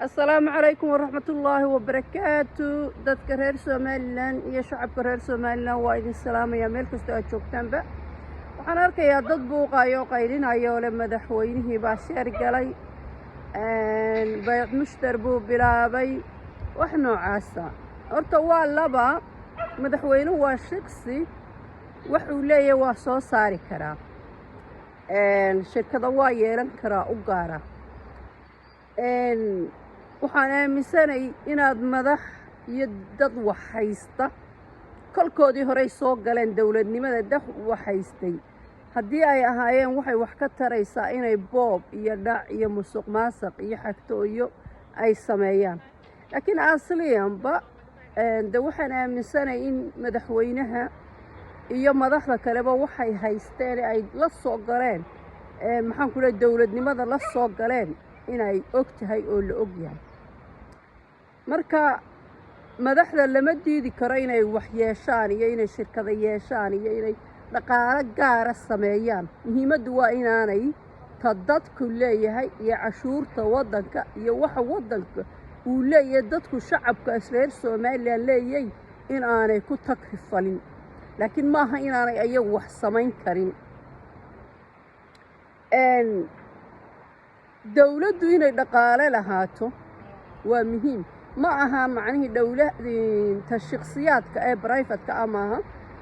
السلام عليكم ورحمة الله وبركاته. dadka reer Somaliland iyo shacabka reer Somaliland waa idin salaamaya meel kasta aad joogtaanba. waxaan arkayaa dad buuqayo qaylinayo le madaxweynihii baa sheer galay bay'ad mushtar buu bilaabay wax noocaasa. horta waa laba madaxweynuhu waa shakhsi wax uu leeyahay waa soo saari karaa shirkada waa yeelan karaa u gaara. waxaan aaminsanay inaad madax iyo dad wax haysta kolkoodii horey soo galeen dawladnimada dad wax haystay haddii ay ahaayeen waxay wax ka taraysaa inay boob iyo dhac iyo musuq maasuq iyo xagtooyo ay sameeyaan. laakiin asliyanba waxaan aaminsanay in madaxweynaha iyo madaxda kaleba waxay haysteen ay la soo galeen maxaan ku leeyahay dawladnimada la soo galeen inay og tahay oo la og yahay. marka madaxda lama diidi karo inay wax yeeshaan iyo inay shirkada yeeshaan iyo inay dhaqaale gaara sameeyaan. muhiimaddu waa inaanay ta dadku leeyahay iyo cashuurta waddanka iyo waxa waddanka uu leeyahay dadku shacabka reer Somaliland leeyahay in aanay ku takrifalin. laakiin maaha inaanay ayagu wax samayn karin. dawladdu inay dhaqaale lahaato waa muhiim. ma aha macnihii dawladda shakhsiyaadka ee private-ka maaha,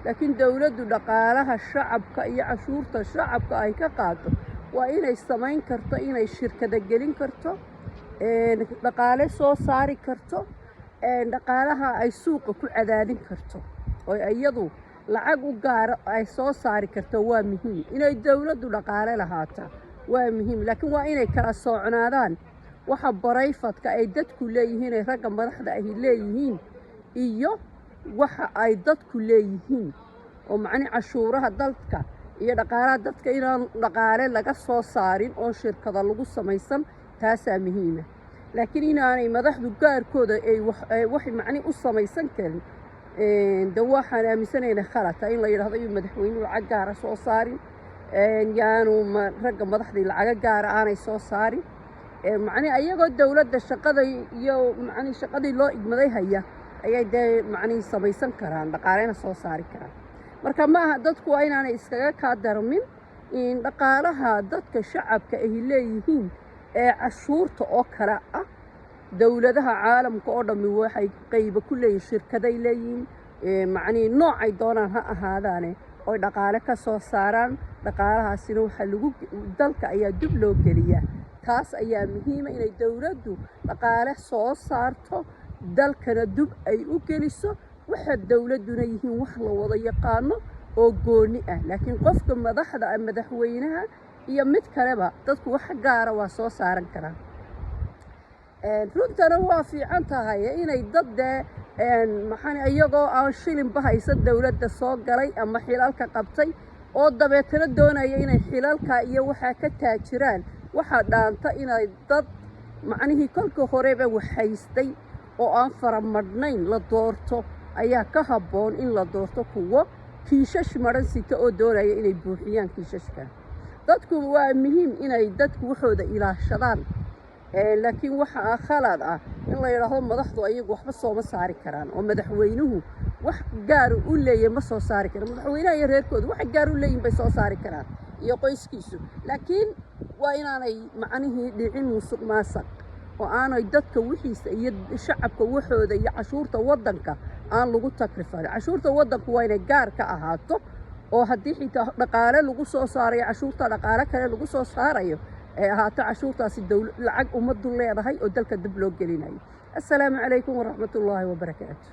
laakiin dawladdu dhaqaalaha shacabka iyo cashuurta shacabka ay ka qaato waa inay samayn karto, inay shirkada gelin karto, dhaqaale soo saari karto, dhaqaalaha ay suuqa ku cadaadin karto oo iyadu lacag u gaar ay soo saari karto. waa muhiim inay dawladdu dhaqaale lahaato waa muhiim, laakiin waa inay kala socnaadaan waxa private-ka ay dadku leeyihiin ee ragga madaxda ay leeyihiin iyo waxa ay dadku leeyihiin oo macni cashuuraha dadka iyo dhaqaalaha dadka inaan dhaqaale laga soo saarin oo shirkada lagu samaysan taasaa muhiima. laakiin inaanay madaxdu gaarkooda ay wax macni u samaysan karin waxaan aaminsanaynaa khalata in la yidhaahdo iyo madaxweynuhu lacag gaara soo saarin yaanu ragga madaxdii lacaga gaara aanay soo saarin macni ayagoo dawladda shaqada iyo macni shaqadii loo igmaday haya ayay macni samaysan karaan dhaqaalena soo saari karaan. marka ma aha dadku waa inaanay iskaga ka darmin in dhaqaalaha dadka shacabka ay leeyihiin ee cashuurta oo kala ah. dawladaha caalamka oo dhammi waxay qaybo ku leeyihiin shirkaday leeyihiin macni noocay doonaan ha ahaadaane oo dhaqaale ka soo saaraan. dhaqaalahaasina waxa lagu dalka ayaa dib loo geliyaa. taas ayaa muhiima inay dawladdu dhaqaale soo saarto dalkana dib ay u geliso. waxa dawladduna yihiin wax la wada yaqaano oo gooni ah, laakiin qofka madaxda madaxweynaha iyo mid kaleba dadku wax gaara waa soo saaran karaan. runtana waa fiican tahay inay dad maxaan iyagoo aan shilinba haysan dawladda soo galay ama xilalka qabtay oo dabeetana doonaya inay xilalka iyo waxa ka taajiraan. waxa dhaanta inay dad macnihii kolka horeba wax haystay oo aan faramadhnayn la doorto ayaa ka habboon in la doorto kuwa kiishash maran sita oo doonaya inay buuxiyaan kiishashka. dadku waa muhiim inay dadku waxooda ilaashadaan, laakiin waxa khalad ah in la yiraahdo madaxdu ayagu waxba soo ma saari karaan oo madaxweynuhu wax gaar u leeyahay ma soo saari karo. madaxweynaha iyo reerkoodu wax gaar u leeyihiin bay soo saari karaan iyo qoyskiisu, laakiin waa inaanay macnihii dhicin musuq maasuq oo aanay dadka wixiisa iyo shacabka waxooda iyo cashuurta waddanka aan lagu takrifalin. cashuurta waddanku waa inay gaar ka ahaato oo haddii xitaa dhaqaale lagu soo saarayo cashuurta dhaqaale kale lagu soo saarayo ay ahaato cashuurtaasi lacag ummaddu leedahay oo dalka dib loo gelinayo. assalaamu calaykum waraxmatullaahi wabarakaatu.